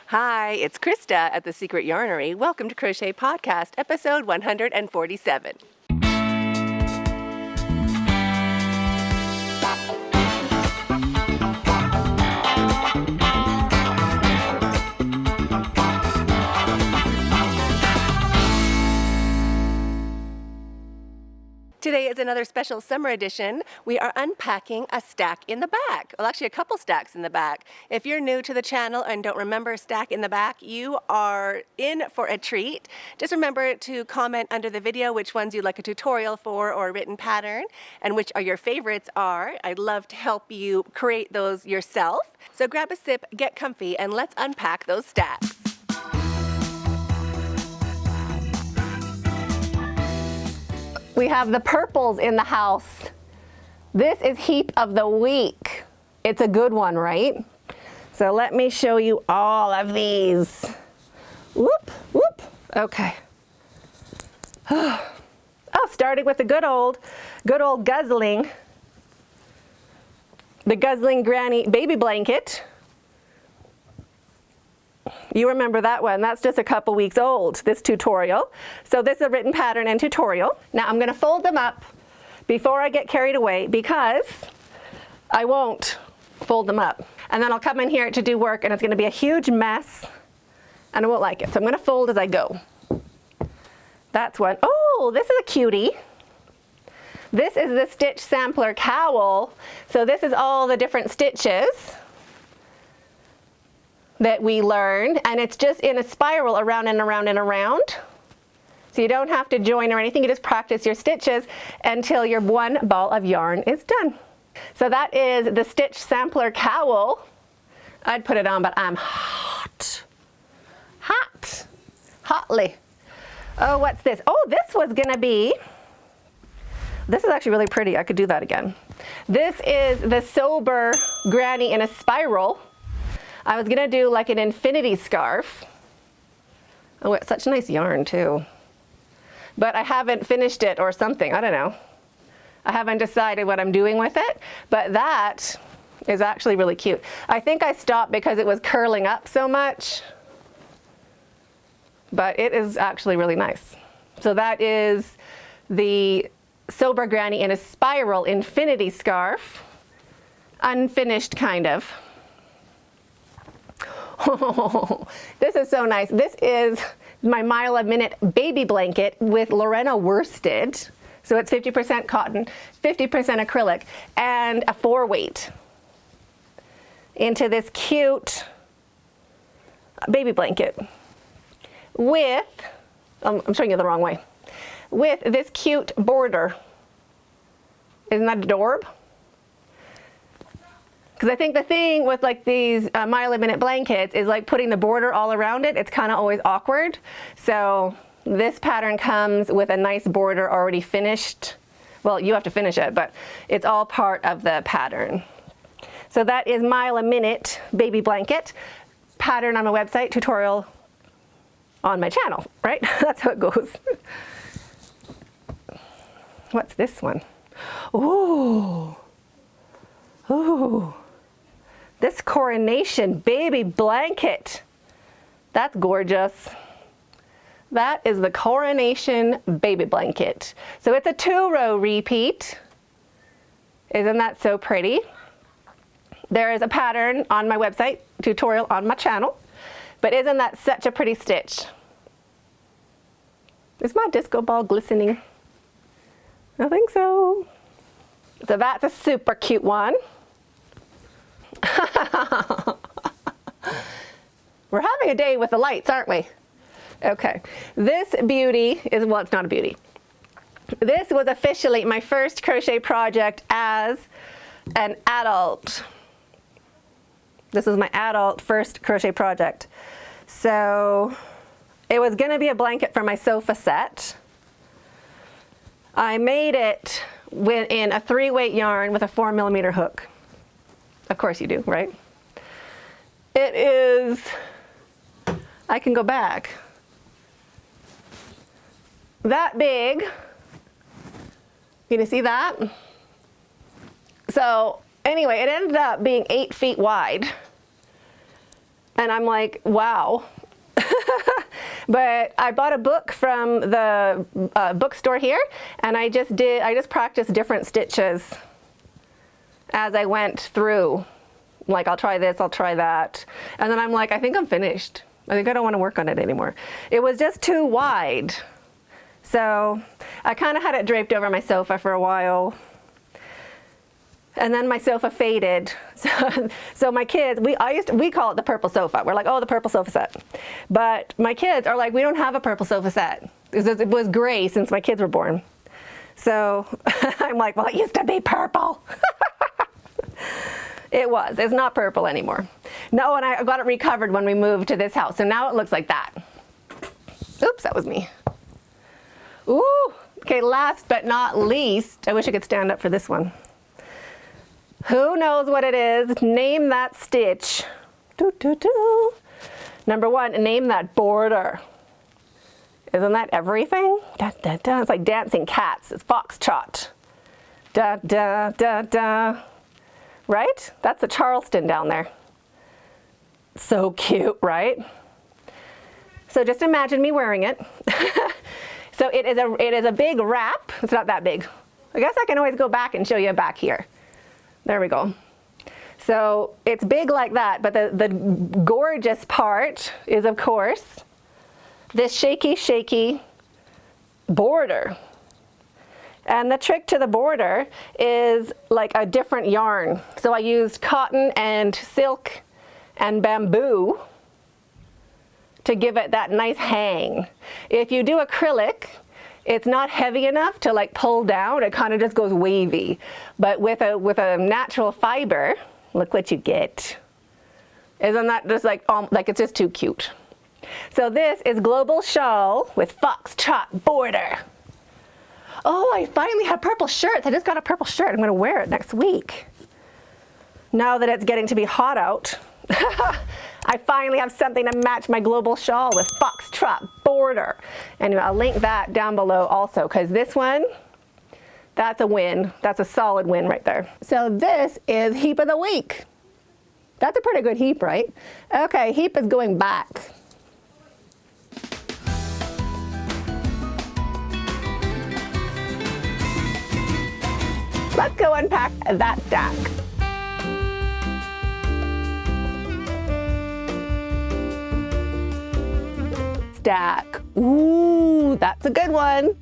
Hi, it's Krista at The Secret Yarnery. Welcome to Crochet Podcast, episode 147. Today is another special summer edition. We are unpacking a stack in the back. Well, actually a couple stacks in the back. If you're new to the channel and don't remember stack in the back, you are in for a treat. Just remember to comment under the video which ones you'd like a tutorial for or a written pattern and which are your favorites are. I'd love to help you create those yourself. So grab a sip, get comfy, and let's unpack those stacks. We have the purples in the house. This is Heap of the Week. It's a good one, right? So let me show you all of these. Whoop, whoop, okay. Oh, starting with the good old guzzling. The Guzzling Granny Baby Blanket. You remember that one. That's just a couple weeks old, this tutorial. So this is a written pattern and tutorial. Now I'm going to fold them up before I get carried away because I won't fold them up. And then I'll come in here to do work and it's going to be a huge mess and I won't like it. So I'm going to fold as I go. That's one. Oh, this is a cutie. This is the Stitch Sampler Cowl. So this is all the different stitches that we learned, and it's just in a spiral around and around and around. So you don't have to join or anything, you just practice your stitches until your one ball of yarn is done. So that is the Stitch Sampler Cowl. I'd put it on, but I'm hotly. Oh, what's this? Oh, this was gonna be, this is actually really pretty. I could do that again. This is the Sober Granny in a Spiral. I was gonna do like an infinity scarf. Oh, it's such nice yarn too. But I haven't finished it or something, I don't know. I haven't decided what I'm doing with it, but that is actually really cute. I think I stopped because it was curling up so much, but it is actually really nice. So that is the Sober Granny in a Spiral infinity scarf, unfinished kind of. Oh, this is so nice. This is my Mile a Minute baby blanket with Lorena worsted. So it's 50% cotton, 50% acrylic, and a 4-weight into this cute baby blanket with, I'm showing you the wrong way, with this cute border. Isn't that adorable? Because I think the thing with like these Mile a Minute blankets is like putting the border all around it. It's kind of always awkward. So this pattern comes with a nice border already finished. Well, you have to finish it, but it's all part of the pattern. So that is Mile a Minute baby blanket. Pattern on my website, tutorial on my channel, right? That's how it goes. What's this one? Ooh. Ooh. This Coronation baby blanket. That's gorgeous. That is the Coronation baby blanket. So it's a 2-row repeat. Isn't that so pretty? There is a pattern on my website, tutorial on my channel, but isn't that such a pretty stitch? Is my disco ball glistening? I think so. So that's a super cute one. We're having a day with the lights, aren't we? Okay, this beauty is, well, it's not a beauty. This was officially my first crochet project as an adult. This was my adult first crochet project. So it was gonna be a blanket for my sofa set. I made it in a 3-weight yarn with a 4mm hook. Of course you do, right? It is, I can go back, that big. Can you see that? So anyway, it ended up being 8 feet wide. And I'm like, wow. But I bought a book from the bookstore here, and I just practiced different stitches as I went through. Like, I'll try this, I'll try that. And then I'm like, I think I'm finished. I think I don't want to work on it anymore. It was just too wide. So I kind of had it draped over my sofa for a while. And then my sofa faded. So my kids, we call it the purple sofa. We're like, oh, the purple sofa set. But my kids are like, we don't have a purple sofa set. It was gray since my kids were born. So I'm like, well, it used to be purple. It's not purple anymore. No, and I got it recovered when we moved to this house. So now it looks like that. Oops, that was me. Ooh, okay, last but not least, I wish I could stand up for this one. Who knows what it is? Name that stitch. Number one, name that border. Isn't that everything? Da, da, da. It's like dancing cats. It's foxtrot. Da, da, da, da. Right? That's a Charleston down there. So cute, right? So just imagine me wearing it. So it is a big wrap. It's not that big. I guess I can always go back and show you back here. There we go. So it's big like that, but the gorgeous part is, of course, this shaky border. And the trick to the border is like a different yarn. So I used cotton and silk and bamboo to give it that nice hang. If you do acrylic, it's not heavy enough to like pull down. It kind of just goes wavy. But with a natural fiber, look what you get. Isn't that just like it's just too cute? So this is Global Shawl with foxtrot border. Oh, I finally have purple shirts. I just got a purple shirt. I'm going to wear it next week. Now that it's getting to be hot out, I finally have something to match my Global Shawl with foxtrot border. Anyway, I'll link that down below also, because this one, that's a win. That's a solid win right there. So this is Heap of the Week. That's a pretty good heap, right? Okay, heap is going back. Let's go unpack that stack. Stack. Ooh, that's a good one.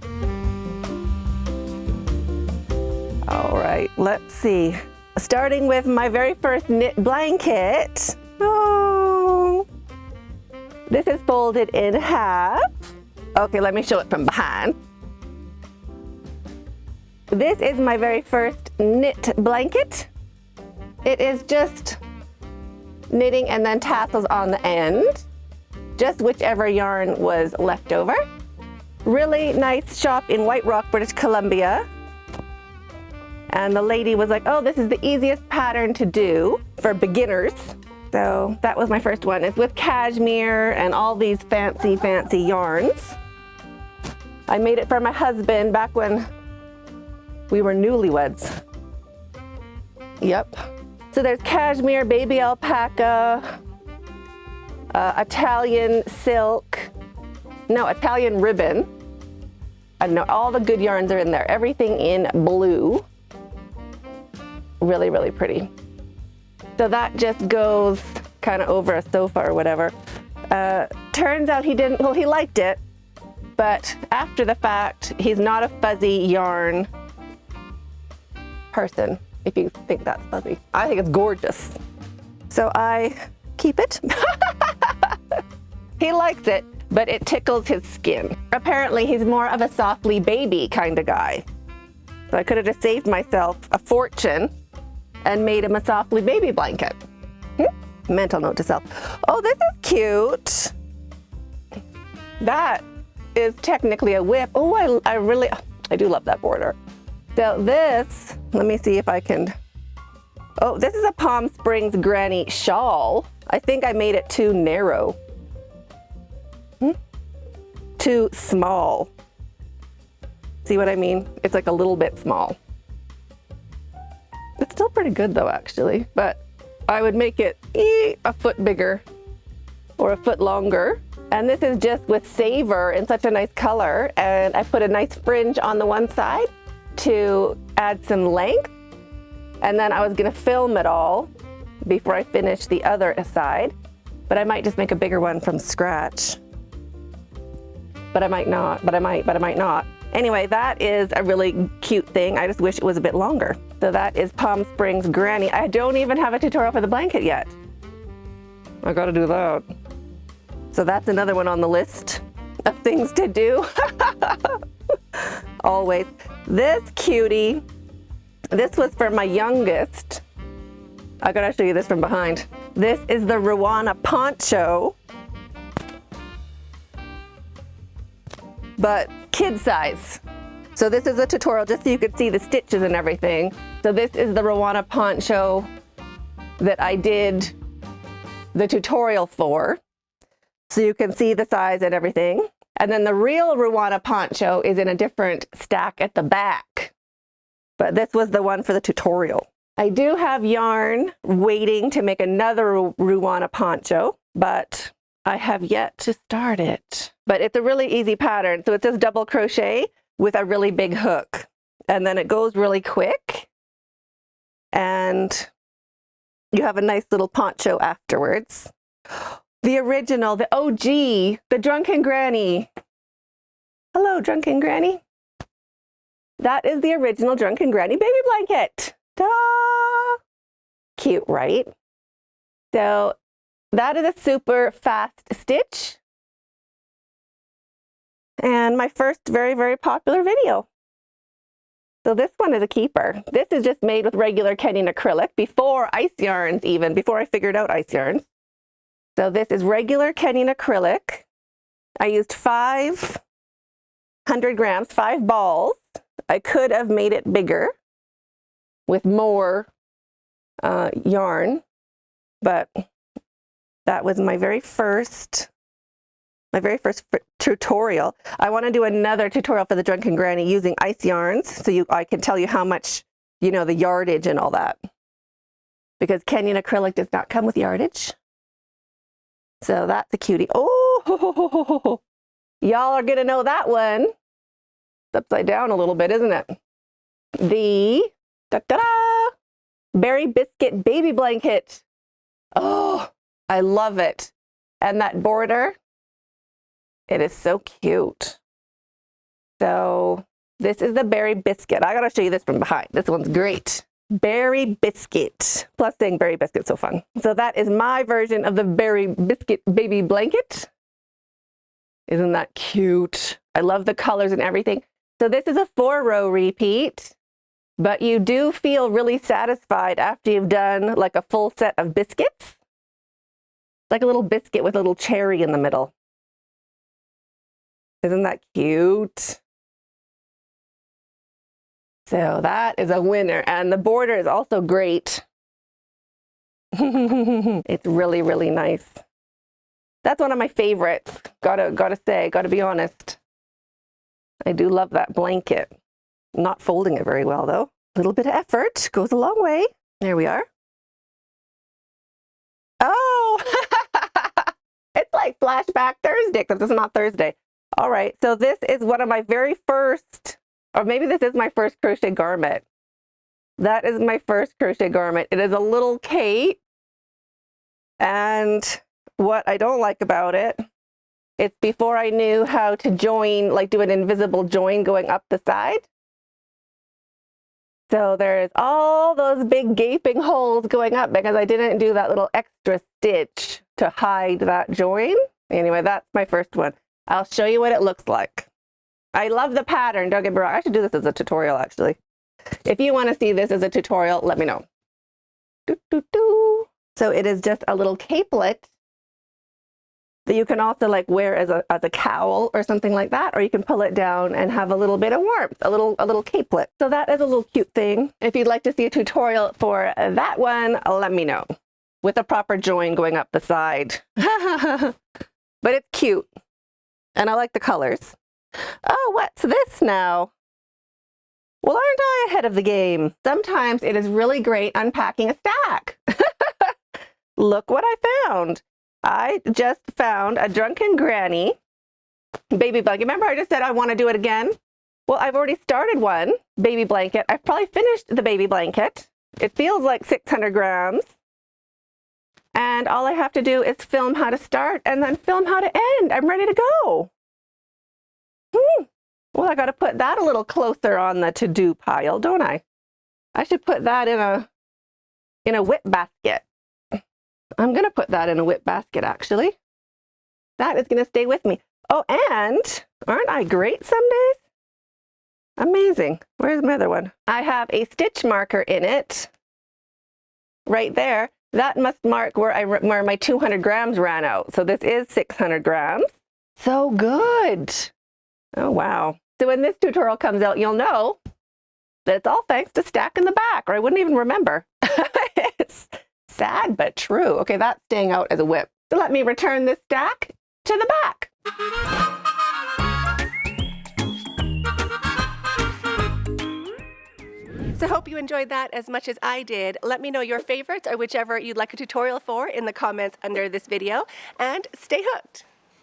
All right, let's see. Starting with my very first knit blanket. Oh, this is folded in half. Okay, let me show it from behind. This is my very first knit blanket. It is just knitting and then tassels on the end. Just whichever yarn was left over. Really nice shop in White Rock, British Columbia. And the lady was like, oh, this is the easiest pattern to do for beginners. So that was my first one. It's with cashmere and all these fancy yarns. I made it for my husband back when we were newlyweds. Yep. So there's cashmere, baby alpaca, Italian silk, no, Italian ribbon. I don't know, all the good yarns are in there. Everything in blue. Really, really pretty. So that just goes kind of over a sofa or whatever. Turns out he didn't, well, he liked it, but after the fact, he's not a fuzzy yarn person, if you think that's fuzzy. I think it's gorgeous. So I keep it. He likes it, but it tickles his skin. Apparently he's more of a softly baby kind of guy. So I could have just saved myself a fortune and made him a softly baby blanket. Mental note to self. Oh, this is cute. That is technically a whip. Oh, I do love that border. So this, let me see if I can, oh, this is a Palm Springs granny shawl. I think I made it too narrow. Too small. See what I mean? It's like a little bit small. It's still pretty good though, actually, but I would make it a foot bigger or a foot longer. And this is just with Savor in such a nice color. And I put a nice fringe on the one side to add some length. And then I was gonna film it all before I finish the other side. But I might just make a bigger one from scratch. But I might not, but I might not. Anyway, that is a really cute thing. I just wish it was a bit longer. So that is Palm Springs Granny. I don't even have a tutorial for the blanket yet. I gotta do that. So that's another one on the list of things to do. Always. This cutie, this was for my youngest. I gotta show you this from behind. This is the Ruana poncho, but kid size. So this is a tutorial just so you could see the stitches and everything. So this is the Ruana poncho that I did the tutorial for. So you can see the size and everything. And then the real Ruana poncho is in a different stack at the back. But this was the one for the tutorial. I do have yarn waiting to make another Ruana poncho, but I have yet to start it. But it's a really easy pattern. So it says double crochet with a really big hook. And then it goes really quick. And you have a nice little poncho afterwards. The original, the OG, the Drunken Granny. Hello, Drunken Granny. That is the original Drunken Granny baby blanket. Ta-da! Cute, right? So that is a super fast stitch. And my first very, very popular video. So this one is a keeper. This is just made with regular Kenyan acrylic before ice yarns even, before I figured out ice yarns. So this is regular Kenyan acrylic. I used 500 grams, 5 balls. I could have made it bigger with more yarn, but that was my very first tutorial. I want to do another tutorial for the Drunken Granny using ice yarns, so I can tell you how much, you know, the yardage and all that. Because Kenyan acrylic does not come with yardage. So that's a cutie. Oh, y'all are gonna know that one. It's upside down a little bit, isn't it? The Berry Biscuit baby blanket. Oh, I love it. And that border, it is so cute. So this is the Berry Biscuit. I gotta show you this from behind. This one's great. Berry Biscuit. Plus saying Berry Biscuit's so fun. So that is my version of the Berry Biscuit baby blanket. Isn't that cute? I love the colors and everything. So this is a 4-row repeat, but you do feel really satisfied after you've done like a full set of biscuits. Like a little biscuit with a little cherry in the middle. Isn't that cute? So that is a winner. And the border is also great. It's really, really nice. That's one of my favorites. Gotta be honest. I do love that blanket. I'm not folding it very well though. A little bit of effort goes a long way. There we are. Oh, it's like Flashback Thursday, except this is not Thursday. All right, so this is one of my very first, or maybe this is my first crochet garment. That is my first crochet garment. It is a little cape. And what I don't like about it, it's before I knew how to join, like do an invisible join going up the side. So there's all those big gaping holes going up because I didn't do that little extra stitch to hide that join. Anyway, that's my first one. I'll show you what it looks like. I love the pattern, don't get me wrong. I should do this as a tutorial actually. If you want to see this as a tutorial, let me know. So it is just a little capelet that you can also like wear as a cowl or something like that, or you can pull it down and have a little bit of warmth, a little capelet. So that is a little cute thing. If you'd like to see a tutorial for that one, let me know. With a proper join going up the side. But it's cute. And I like the colors. Oh, what's this now? Well, aren't I ahead of the game? Sometimes it is really great unpacking a stack. Look what I found. I just found a drunken granny baby blanket. Remember I just said I want to do it again? Well, I've already started one baby blanket. I've probably finished the baby blanket. It feels like 600 grams. And all I have to do is film how to start and then film how to end. I'm ready to go. Well, I got to put that a little closer on the to-do pile, don't I? I should put that in a whip basket. I'm going to put that in a whip basket, actually. That is going to stay with me. Oh, and aren't I great some days? Amazing. Where's my other one? I have a stitch marker in it. Right there. That must mark where my 200 grams ran out. So this is 600 grams. So good. Oh, wow. So when this tutorial comes out, you'll know that it's all thanks to stacking the back, or I wouldn't even remember. It's sad, but true. Okay, that's staying out as a whip. So let me return this stack to the back. So hope you enjoyed that as much as I did. Let me know your favorites or whichever you'd like a tutorial for in the comments under this video, and stay hooked.